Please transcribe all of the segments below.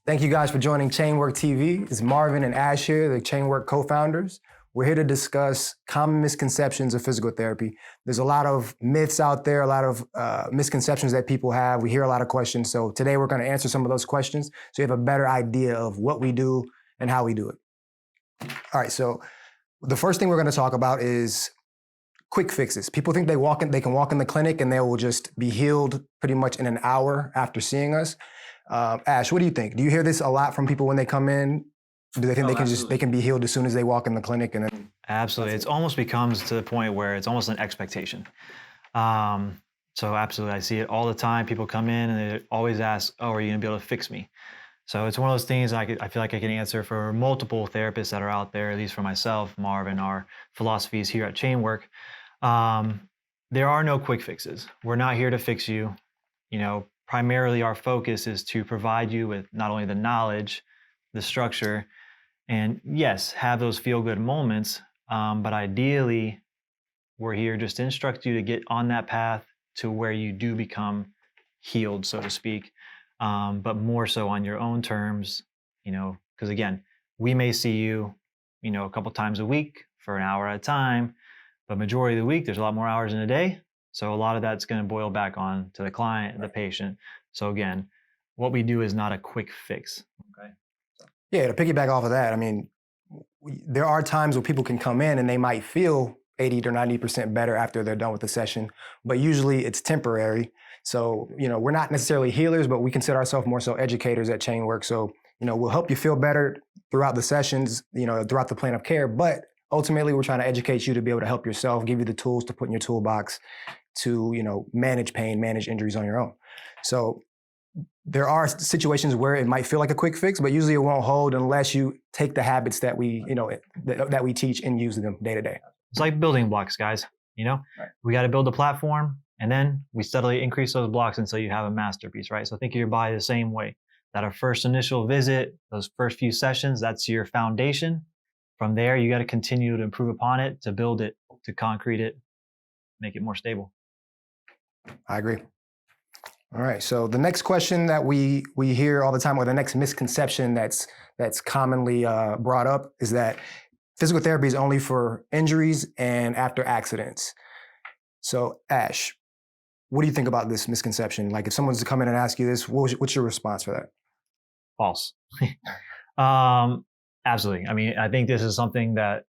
Thank you guys for joining Chainwork TV. It's Marvin and Ash here, the Chainwork co-founders. We're here to discuss common misconceptions of physical therapy. There's a lot of myths out there, a lot of misconceptions that people have. We hear a lot of questions. So today we're going to answer some of those questions so you have a better idea of what we do and how we do it. All right, so the first thing we're going to talk about is quick fixes. People think they can walk in the clinic and they will just be healed pretty much in an hour after seeing us. Ash, what do you think? Do you hear this a lot from people when they come in? Do they think they can be healed as soon as they walk in the clinic and then? Absolutely. It almost becomes to the point where it's almost an expectation. So absolutely, I see it all the time. People come in and they always ask, "Oh, are you gonna be able to fix me?" So it's one of those things I feel like I can answer for multiple therapists that are out there, at least for myself, Marvin, our philosophies here at Chainwork. There are no quick fixes. We're not here to fix you. Primarily our focus is to provide you with not only the knowledge, the structure, and yes, have those feel-good moments, but ideally, we're here just to instruct you to get on that path to where you do become healed, so to speak, but more so on your own terms, because again, we may see you, a couple times a week for an hour at a time, but majority of the week, there's a lot more hours in a day. So a lot of that's going to boil back on to the client, the patient. So again, what we do is not a quick fix. Okay. Yeah, to piggyback off of that, I mean, there are times where people can come in and they might feel 80 to 90% better after they're done with the session, but usually it's temporary. So, we're not necessarily healers, but we consider ourselves more so educators at Chainwork. So, we'll help you feel better throughout the sessions, throughout the plan of care, but ultimately we're trying to educate you to be able to help yourself, give you the tools to put in your toolbox to, manage pain, manage injuries on your own. So there are situations where it might feel like a quick fix, but usually it won't hold unless you take the habits that we, that we teach and use them day to day. It's like building blocks, guys. Right. We got to build a platform and then we steadily increase those blocks until you have a masterpiece, right? So think of your body the same way. That our first initial visit, those first few sessions, that's your foundation. From there, you got to continue to improve upon it, to build it, to concrete it, make it more stable. I agree. All right. So the next question that we hear all the time, or the next misconception that's commonly brought up, is that physical therapy is only for injuries and after accidents. So Ash, what do you think about this misconception? Like if someone's to come in and ask you this, what's your response for that? False. Absolutely. I mean, I think this is something that,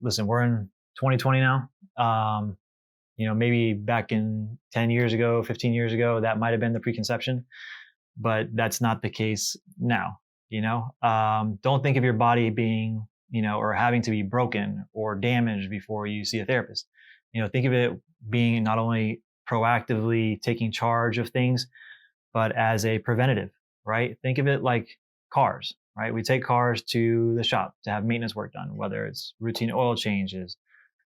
listen, we're in 2020 now. Maybe back in 10 years ago, 15 years ago, that might have been the preconception, but that's not the case now. Don't think of your body being, or having to be broken or damaged before you see a therapist. Think of it being not only proactively taking charge of things, but as a preventative, right? Think of it like cars, right? We take cars to the shop to have maintenance work done, whether it's routine oil changes,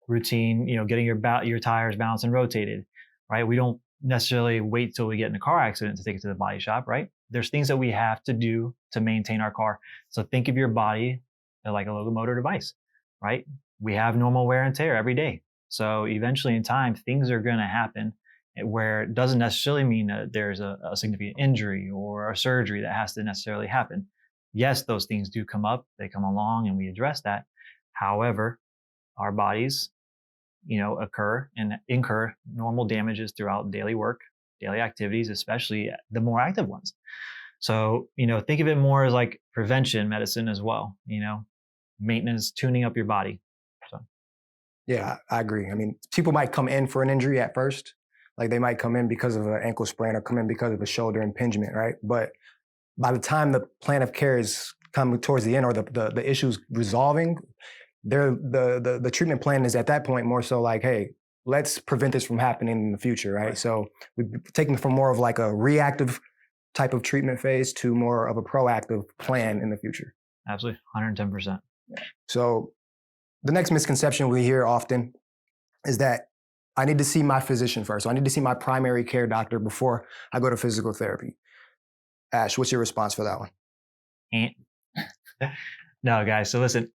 routine, getting your tires balanced and rotated, right? We don't necessarily wait till we get in a car accident to take it to the body shop, right? There's things that we have to do to maintain our car. So think of your body like a locomotor device, right? We have normal wear and tear every day. So eventually in time, things are going to happen where it doesn't necessarily mean that there's a significant injury or a surgery that has to necessarily happen. Yes, those things do come up, they come along and we address that. However, our bodies, occur and incur normal damages throughout daily work, daily activities, especially the more active ones. So, think of it more as like prevention medicine as well, maintenance, tuning up your body. So. Yeah, I agree. I mean, people might come in for an injury at first. Like they might come in because of an ankle sprain or come in because of a shoulder impingement, right? But by the time the plan of care is coming towards the end or the issue's resolving, the treatment plan is at that point more so like, hey, let's prevent this from happening in the future, right? So we've taken from more of like a reactive type of treatment phase to more of a proactive plan in the future. Absolutely, 110%. So the next misconception we hear often is that I need to see my physician first. So I need to see my primary care doctor before I go to physical therapy. Ash, what's your response for that one? No, guys. So listen,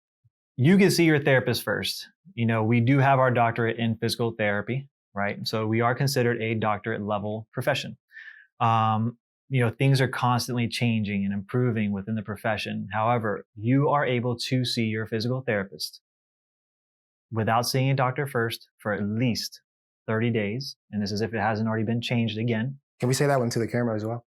you can see your therapist first. We do have our doctorate in physical therapy, right? So we are considered a doctorate level profession. things are constantly changing and improving within the profession. However, you are able to see your physical therapist without seeing a doctor first for at least 30 days. And this is if it hasn't already been changed again. Can we say that one to the camera as well?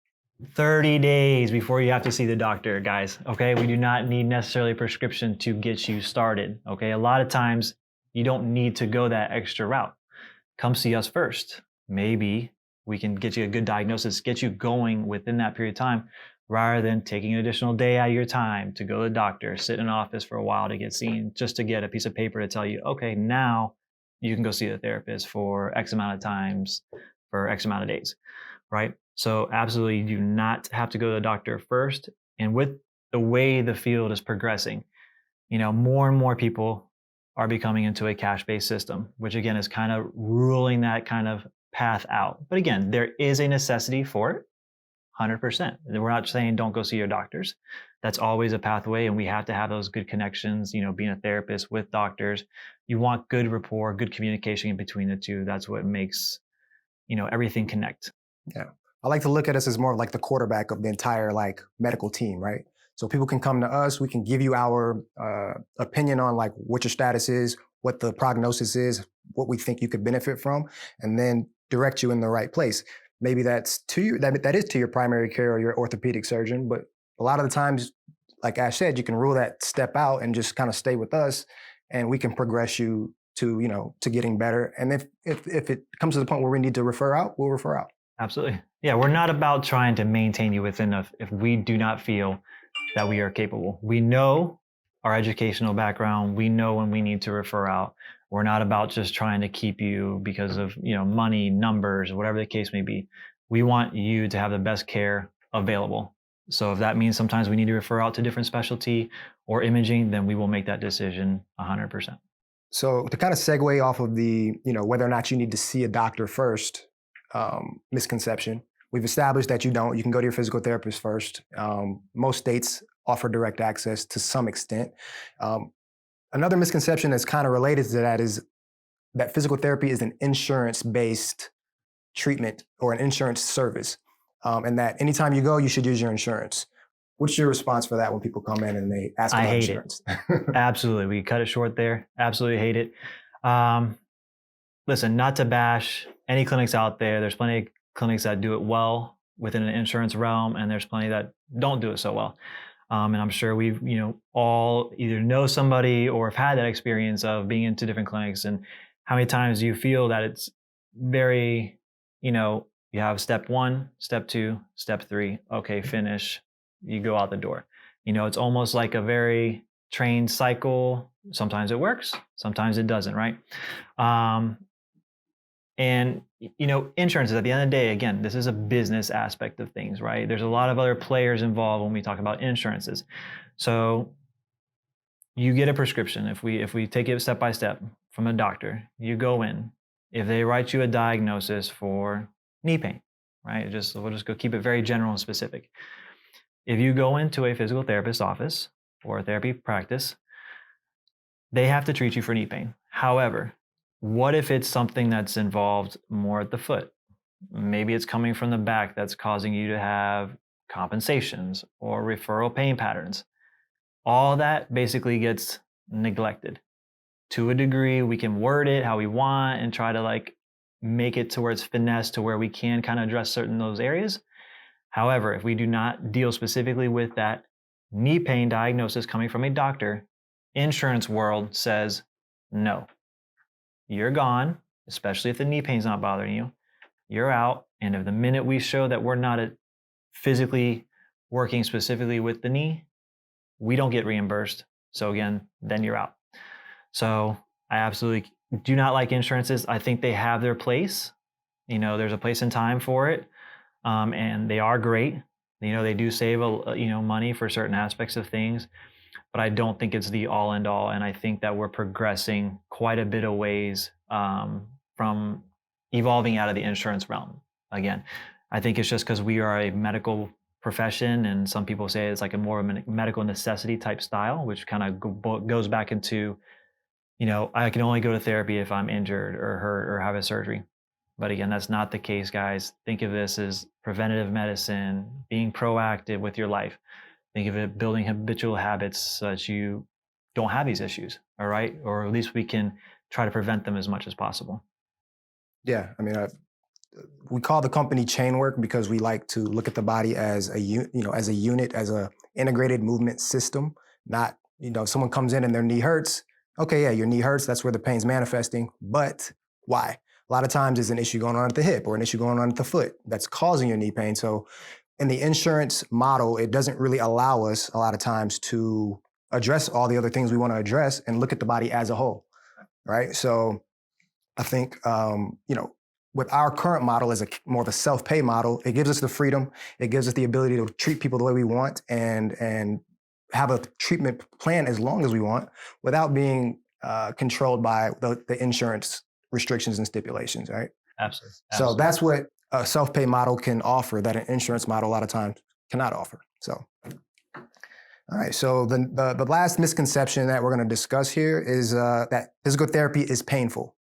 30 days before you have to see the doctor, guys. Okay. We do not need necessarily a prescription to get you started. Okay. A lot of times you don't need to go that extra route. Come see us first. Maybe we can get you a good diagnosis, get you going within that period of time, rather than taking an additional day out of your time to go to the doctor, sit in an office for a while to get seen, just to get a piece of paper to tell you, okay, now you can go see the therapist for X amount of times for X amount of days, right? So absolutely, you do not have to go to the doctor first. And with the way the field is progressing, more and more people are becoming into a cash-based system, which again is kind of ruling that kind of path out. But again, there is a necessity for it, 100%. We're not saying don't go see your doctors. That's always a pathway, and we have to have those good connections, being a therapist with doctors. You want good rapport, good communication in between the two. That's what makes, everything connect. Yeah. I like to look at us as more of like the quarterback of the entire like medical team, right? So people can come to us, we can give you our opinion on like what your status is, what the prognosis is, what we think you could benefit from, and then direct you in the right place. Maybe that's that is to your primary care or your orthopedic surgeon, but a lot of the times, like Ash said, you can rule that step out and just kind of stay with us, and we can progress you to to getting better. And if it comes to the point where we need to refer out, we'll refer out. Absolutely. Yeah, we're not about trying to maintain you within if we do not feel that we are capable. We know our educational background. We know when we need to refer out. We're not about just trying to keep you because of, money, numbers, whatever the case may be. We want you to have the best care available. So if that means sometimes we need to refer out to different specialty or imaging, then we will make that decision 100%. So to kind of segue off of the, whether or not you need to see a doctor first, misconception. We've established that you don't. You can go to your physical therapist first. Most states offer direct access to some extent. Another misconception that's kind of related to that is that physical therapy is an insurance-based treatment or an insurance service, and that anytime you go, you should use your insurance. What's your response for that when people come in and they ask about insurance? I hate it. Absolutely. We cut it short there. Absolutely hate it. Listen, not to bash any clinics out there. There's plenty of clinics that do it well within an insurance realm, and there's plenty that don't do it so well. And I'm sure we've, all either know somebody or have had that experience of being into different clinics, and how many times you feel that it's very, you have step 1, step 2, step 3. Okay, finish. You go out the door. It's almost like a very trained cycle. Sometimes it works, sometimes it doesn't, right? And, insurances, at the end of the day, again, this is a business aspect of things, right? There's a lot of other players involved when we talk about insurances. So you get a prescription. If we take it step by step from a doctor, you go in. If they write you a diagnosis for knee pain, right? We'll just go keep it very general and specific. If you go into a physical therapist's office or a therapy practice, they have to treat you for knee pain. However, what if it's something that's involved more at the foot? Maybe it's coming from the back that's causing you to have compensations or referral pain patterns. All that basically gets neglected. To a degree, we can word it how we want and try to make it to where it's finesse to where we can kind of address certain those areas. However, if we do not deal specifically with that knee pain diagnosis coming from a doctor, insurance world says no. You're gone, especially if the knee pain's not bothering you. You're out. And if the minute we show that we're not physically working specifically with the knee, we don't get reimbursed. So again, then you're out. So I absolutely do not like insurances. I think they have their place. There's a place and time for it. And they are great. They do save money for certain aspects of things. But I don't think it's the all and all. And I think that we're progressing quite a bit of ways from evolving out of the insurance realm. Again, I think it's just because we are a medical profession, and some people say it's like a more medical necessity type style, which kind of goes back into, I can only go to therapy if I'm injured or hurt or have a surgery. But again, that's not the case, guys. Think of this as preventative medicine, being proactive with your life. Think of it building habitual habits so that you don't have these issues, all right? Or at least we can try to prevent them as much as possible. Yeah, I mean, we call the company Chainwork because we like to look at the body as a as a unit, as a integrated movement system. Not, if someone comes in and their knee hurts, okay, yeah, your knee hurts. That's where the pain's manifesting. But why? A lot of times there's an issue going on at the hip or an issue going on at the foot that's causing your knee pain. So in the insurance model, it doesn't really allow us a lot of times to address all the other things we want to address and look at the body as a whole, right? So I think, with our current model as more of a self-pay model, it gives us the freedom, it gives us the ability to treat people the way we want and have a treatment plan as long as we want without being controlled by the insurance restrictions and stipulations, right? Absolutely. So that's what a self-pay model can offer that an insurance model a lot of times cannot offer. So, all right. So the last misconception that we're going to discuss here is that physical therapy is painful.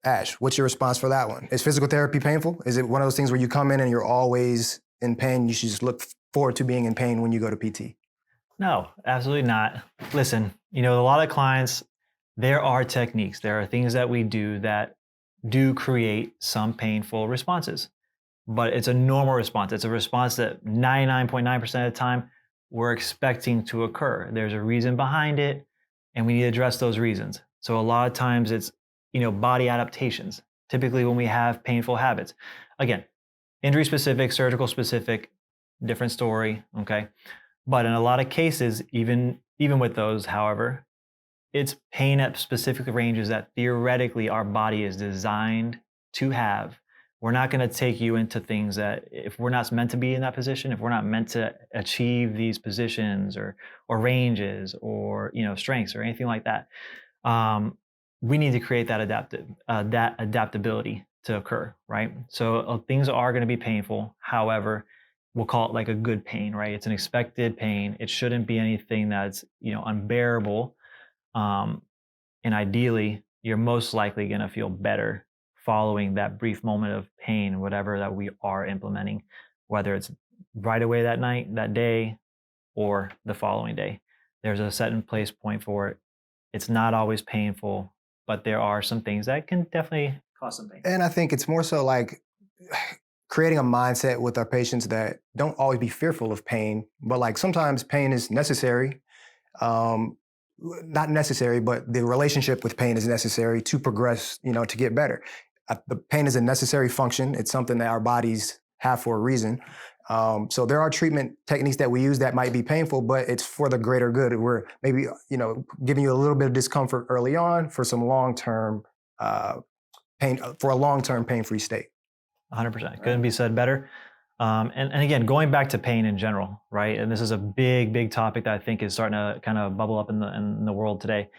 Ash, what's your response for that one? Is physical therapy painful? Is it one of those things where you come in and you're always in pain? You should just look forward to being in pain when you go to PT. No, absolutely not. Listen, a lot of clients, there are techniques, there are things that we do that do create some painful responses, but it's a normal response. It's a response that 99.9% of the time we're expecting to occur. There's a reason behind it, and we need to address those reasons. So a lot of times it's, body adaptations, typically when we have painful habits. Again, injury specific, surgical specific, different story, okay? But in a lot of cases, even with those, however, it's pain at specific ranges that theoretically our body is designed to have. We're not going to take you into things that if we're not meant to be in that position, if we're not meant to achieve these positions or ranges or strengths or anything like that, we need to create that adaptability to occur, right? So things are going to be painful. However, we'll call it like a good pain, right? It's an expected pain. It shouldn't be anything that's unbearable. And ideally, you're most likely going to feel better following that brief moment of pain, whatever that we are implementing, whether it's right away that night, that day, or the following day. There's a set in place point for it. It's not always painful, but there are some things that can definitely cause some pain. And I think it's more so like creating a mindset with our patients that don't always be fearful of pain, but like sometimes pain is necessary. Not necessary, but the relationship with pain is necessary to progress, to get better. The pain is a necessary function. It's something that our bodies have for a reason. So there are treatment techniques that we use that might be painful, but it's for the greater good. We're maybe, giving you a little bit of discomfort early on for some long-term pain, for a long-term pain-free state. 100%. Couldn't be said better. And again, going back to pain in general, right? And this is a big, big topic that I think is starting to kind of bubble up in the world today.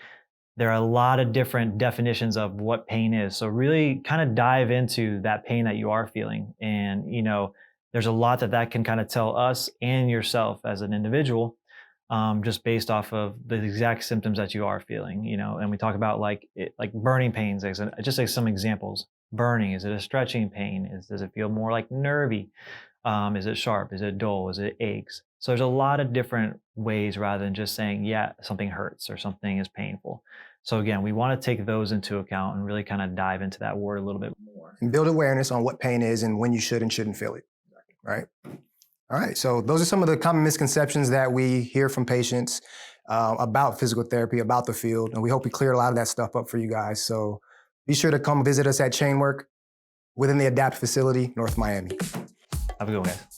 There are a lot of different definitions of what pain is. So really kind of dive into that pain that you are feeling. And, there's a lot that can kind of tell us and yourself as an individual, just based off of the exact symptoms that you are feeling, and we talk about like burning pains, just like some examples. Burning, is it a stretching pain? Does it feel more like nervy? Is it sharp? Is it dull? Is it aches? So there's a lot of different ways rather than just saying, yeah, something hurts or something is painful. So again, we want to take those into account and really kind of dive into that word a little bit more. And build awareness on what pain is and when you should and shouldn't feel it, right? All right, so those are some of the common misconceptions that we hear from patients about physical therapy, about the field, and we hope we cleared a lot of that stuff up for you guys. So be sure to come visit us at Chainwork within the ADAPT facility, North Miami. Have a good one, guys.